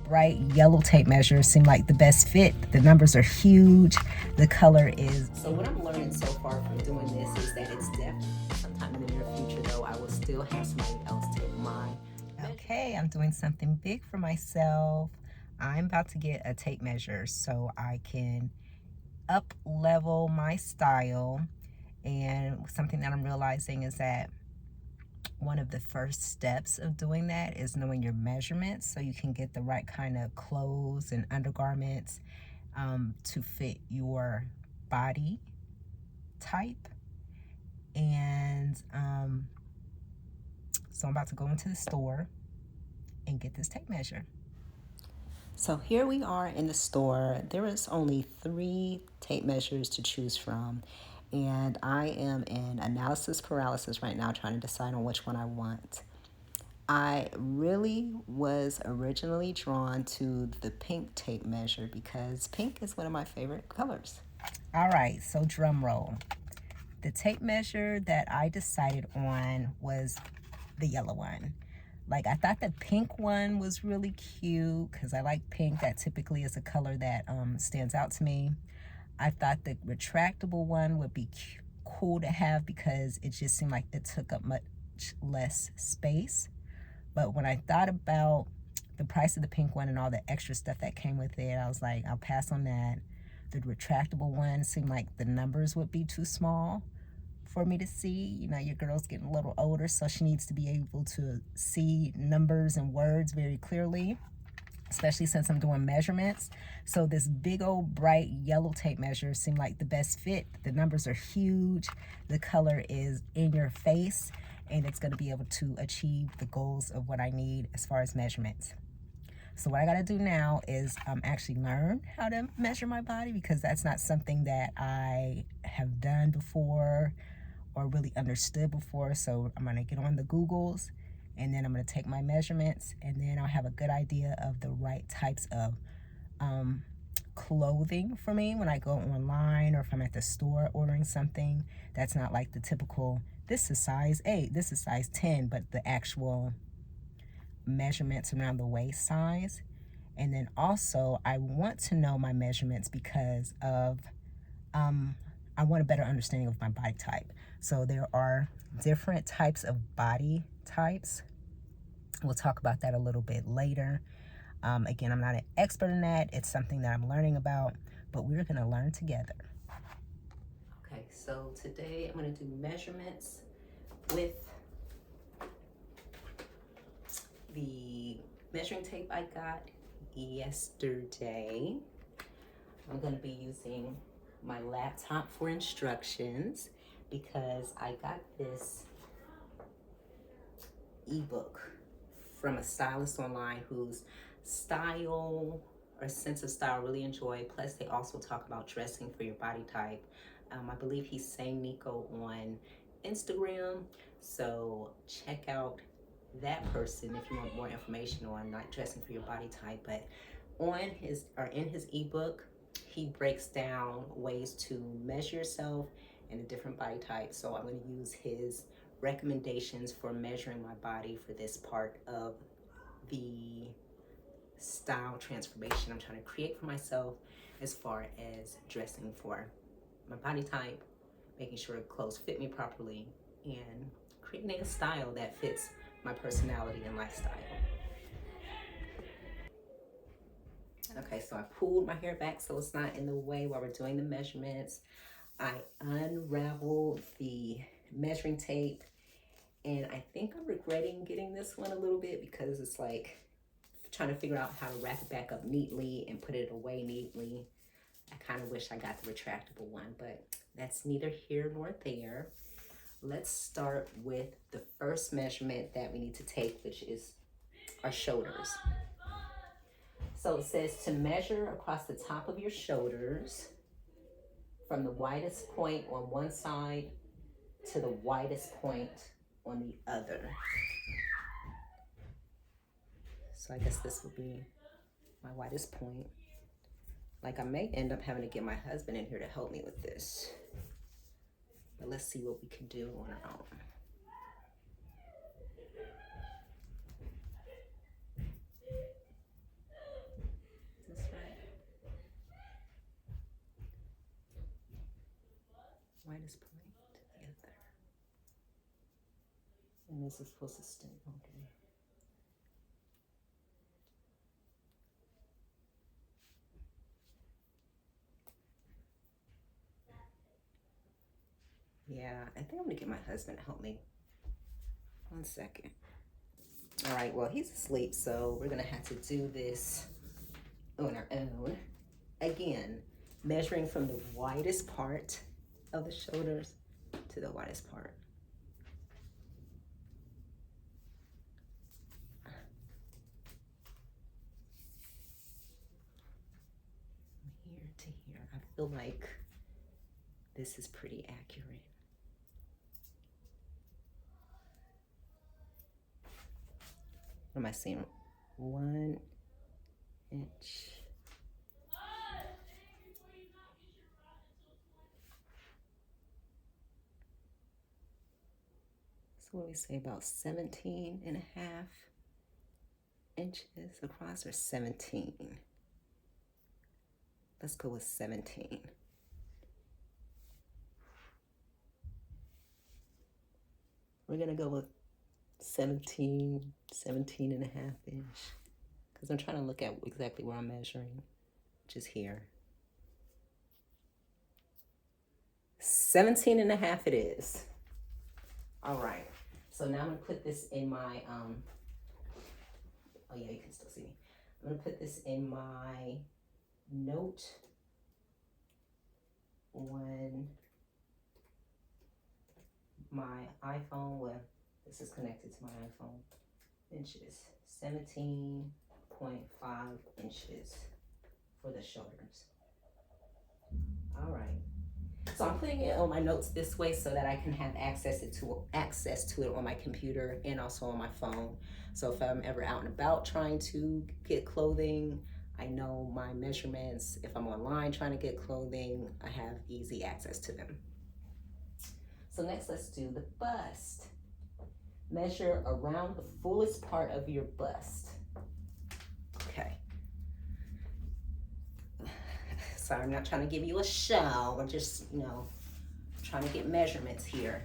bright yellow tape measure seemed like the best fit. The numbers are huge. The color is... So what I'm learning so far from doing this is that it's definitely sometime in the near future, though, I will still have somebody else take mine. Okay, I'm doing something big for myself. I'm about to get a tape measure so I can up level my style. And something that I'm realizing is that one of the first steps of doing that is knowing your measurements so you can get the right kind of clothes and undergarments to fit your body type. And so I'm about to go into the store and get this tape measure. So here we are in the store. There is only 3 tape measures to choose from. And I am in analysis paralysis right now, trying to decide on which one I want. I really was originally drawn to the pink tape measure because pink is one of my favorite colors. All right, so drum roll. The tape measure that I decided on was the yellow one. Like, I thought the pink one was really cute because I like pink. That typically is a color that stands out to me. I thought the retractable one would be cool to have because it just seemed like it took up much less space. But when I thought about the price of the pink one and all the extra stuff that came with it, I was like, I'll pass on that. The retractable one seemed like the numbers would be too small for me to see. You know, your girl's getting a little older, so she needs to be able to see numbers and words very clearly, especially since I'm doing measurements. So this big old bright yellow tape measure seemed like the best fit. The numbers are huge. The color is in your face, and it's going to be able to achieve the goals of what I need as far as measurements. So what I got to do now is actually learn how to measure my body, because that's not something that I have done before or really understood before. So I'm going to get on the Googles, and then I'm going to take my measurements, and then I'll have a good idea of the right types of clothing for me when I go online, or if I'm at the store ordering something that's not like the typical, this is size 8, this is size 10, but the actual measurements around the waist size. And then also I want to know my measurements because of I want a better understanding of my body type. So there are different types of body types. We'll talk about that a little bit later. Again, I'm not an expert in that. It's something that I'm learning about, but we're going to learn together. Okay, so today I'm going to do measurements with the measuring tape I got yesterday. I'm going to be using my laptop for instructions because I got this ebook from a stylist online whose style or sense of style I really enjoy. Plus they also talk about dressing for your body type. I believe he's saying Nico on Instagram, so check out that person if you want more information on like dressing for your body type. But on his or in his ebook, he breaks down ways to measure yourself in a different body type. So I'm going to use his recommendations for measuring my body for this part of the style transformation I'm trying to create for myself, as far as dressing for my body type, making sure clothes fit me properly, and creating a style that fits my personality and lifestyle. Okay, so I pulled my hair back so it's not in the way while we're doing the measurements. I unraveled the measuring tape, and I think I'm regretting getting this one a little bit because it's like trying to figure out how to wrap it back up neatly and put it away neatly. I kind of wish I got the retractable one, but that's neither here nor there. Let's start with the first measurement that we need to take, which is our shoulders. So it says to measure across the top of your shoulders from the widest point on one side to the widest point on the other. So I guess this would be my widest point. Like, I may end up having to get my husband in here to help me with this. But let's see what we can do on our own. widest point to the other. And this is supposed to stay, okay. Yeah, I think I'm gonna get my husband to help me. 1 second. All right, well, he's asleep, so we're gonna have to do this on our own. Again, measuring from the widest part of the shoulders to the widest part. Here to here. I feel like this is pretty accurate. What am I seeing? 1 inch. So what do we say, about 17 and a half inches across, or 17? Let's go with 17. We're gonna go with 17 and a half inch, because I'm trying to look at exactly where I'm measuring, which is here. 17 and a half it is. All right, so now I'm gonna put this in my, oh yeah, you can still see me. I'm gonna put this in my note on my iPhone. Well, this is connected to my iPhone. Inches, 17.5 inches for the shoulders. All right. So I'm putting it on my notes this way so that I can have access to it on my computer and also on my phone. So if I'm ever out and about trying to get clothing, I know my measurements. If I'm online trying to get clothing, I have easy access to them. So next, let's do the bust. Measure around the fullest part of your bust. Okay. Sorry, I'm not trying to give you a show. I'm just, trying to get measurements here.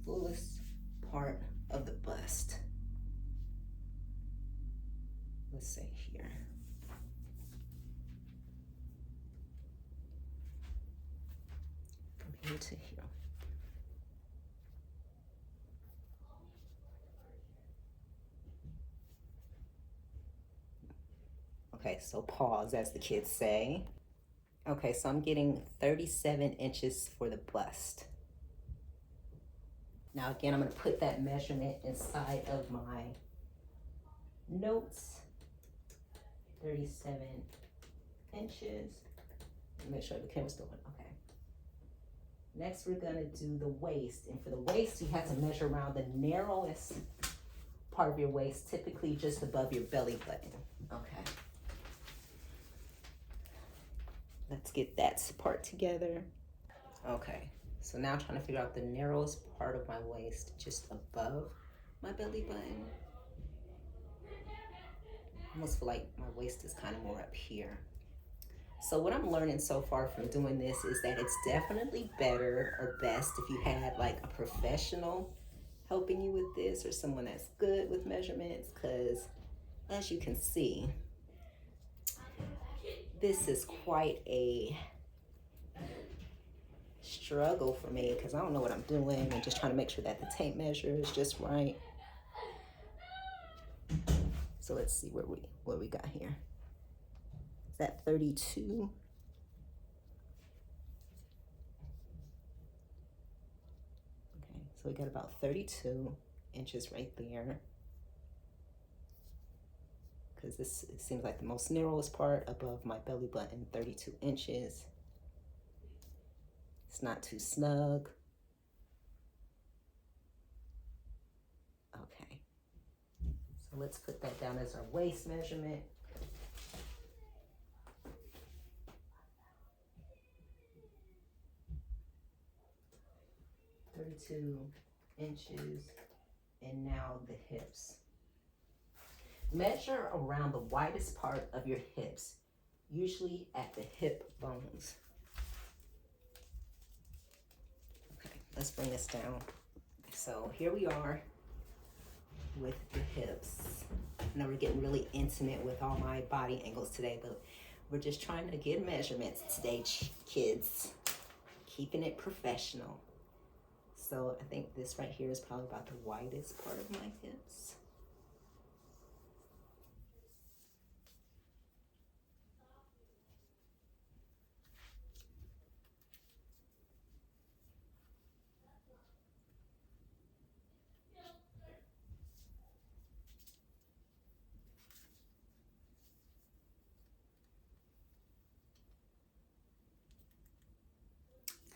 Fullest part of the bust. Let's say here. From here to here. Okay, so pause, as the kids say. Okay, so I'm getting 37 inches for the bust. Now again, I'm gonna put that measurement inside of my notes. 37 inches. Make sure the camera's still on, okay. Next, we're gonna do the waist. And for the waist, you have to measure around the narrowest part of your waist, typically just above your belly button, okay. Let's get that part together. Okay, so now I'm trying to figure out the narrowest part of my waist, just above my belly button. I almost feel like my waist is kind of more up here. So what I'm learning so far from doing this is that it's definitely better or best if you had like a professional helping you with this, or someone that's good with measurements, because as you can see, this is quite a struggle for me because I don't know what I'm doing and just trying to make sure that the tape measure is just right. So let's see what we got here. Is that 32? Okay, so we got about 32 inches right there, because this seems like the most narrowest part above my belly button. 32 inches. It's not too snug. Okay, so let's put that down as our waist measurement. 32 inches, and now the hips. Measure around the widest part of your hips, usually at the hip bones. let's bring this down. So here we are with the hips. I know we're getting really intimate with all my body angles today, but we're just trying to get measurements today, kids. Keeping it professional. So I think this right here is probably about the widest part of my hips.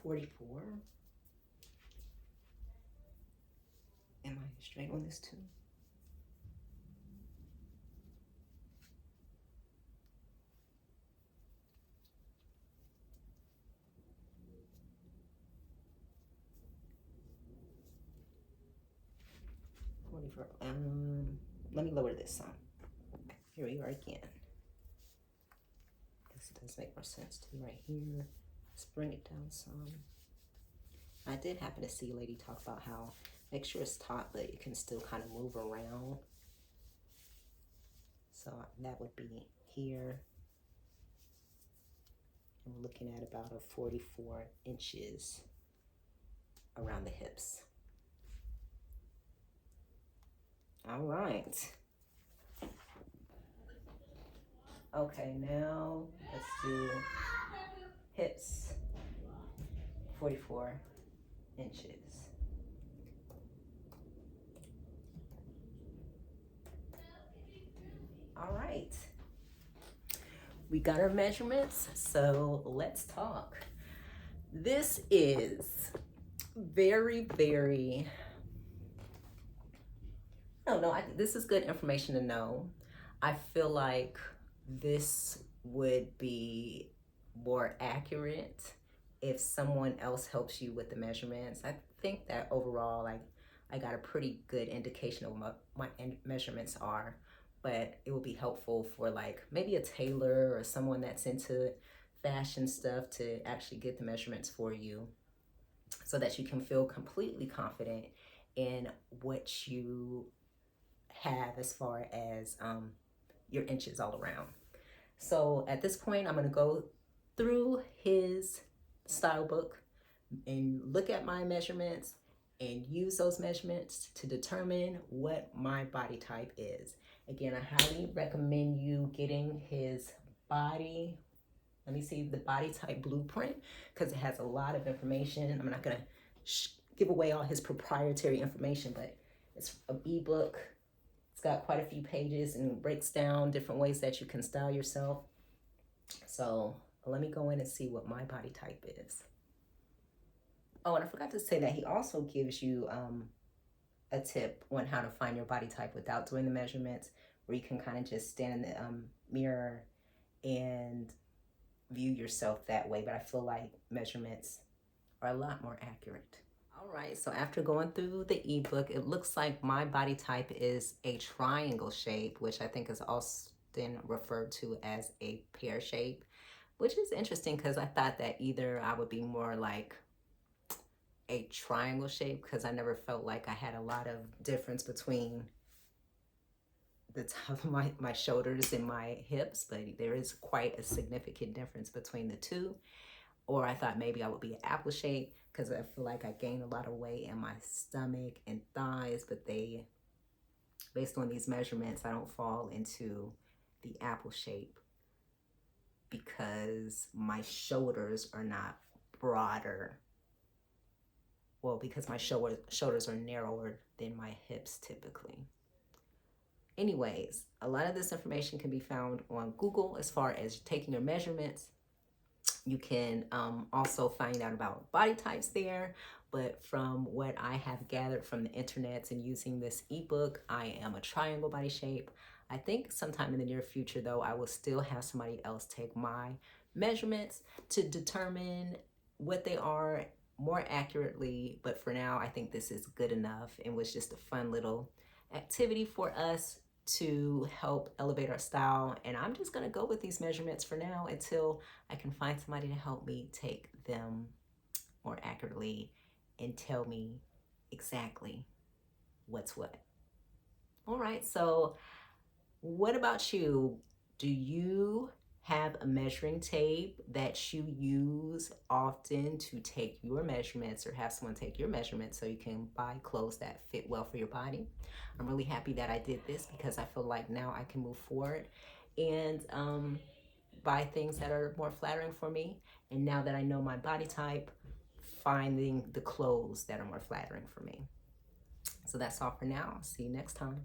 .44. Am I straight on this too? Let me lower this some. Here we are again. This does make more sense too right here. Let's bring it down some. I did happen to see a lady talk about how make sure it's taut, but it can still kind of move around. So that would be here. And we're looking at about a 44 inches around the hips. All right. Okay, now let's do hips, 44 inches. All right. We got our measurements, so let's talk. This is very, I don't know, this is good information to know. I feel like this would be more accurate if someone else helps you with the measurements. I think that overall, I got a pretty good indication of what my measurements are, but it would be helpful for like maybe a tailor or someone that's into fashion stuff to actually get the measurements for you so that you can feel completely confident in what you have as far as your inches all around. So at this point, I'm going to go through his style book and look at my measurements and use those measurements to determine what my body type is. Again, I highly recommend you getting his body, let me see, the body type blueprint, because it has a lot of information. I'm not going to give away all his proprietary information, but it's an ebook. It's got quite a few pages and breaks down different ways that you can style yourself. So let me go in and see what my body type is. Oh, and I forgot to say that he also gives you a tip on how to find your body type without doing the measurements, where you can kind of just stand in the mirror and view yourself that way. But I feel like measurements are a lot more accurate. All right, so after going through the ebook, it looks like my body type is a triangle shape, which I think is often referred to as a pear shape, which is interesting because I thought that either I would be more like a triangle shape, because I never felt like I had a lot of difference between the top of my shoulders and my hips, but there is quite a significant difference between the two. Or I thought maybe I would be an apple shape because I feel like I gained a lot of weight in my stomach and thighs, but based on these measurements, I don't fall into the apple shape because my shoulders are not broader. Well, because my shoulders are narrower than my hips typically. Anyways, a lot of this information can be found on Google as far as taking your measurements. You can also find out about body types there, but from what I have gathered from the internet and using this ebook, I am a triangle body shape. I think sometime in the near future, though, I will still have somebody else take my measurements to determine what they are more accurately. But for now, I think this is good enough and was just a fun little activity for us to help elevate our style. And I'm just going to go with these measurements for now until I can find somebody to help me take them more accurately and tell me exactly what's what. All right, so what about you? Do you have a measuring tape that you use often to take your measurements, or have someone take your measurements so you can buy clothes that fit well for your body? I'm really happy that I did this because I feel like now I can move forward and buy things that are more flattering for me. And now that I know my body type, finding the clothes that are more flattering for me. So that's all for now. See you next time.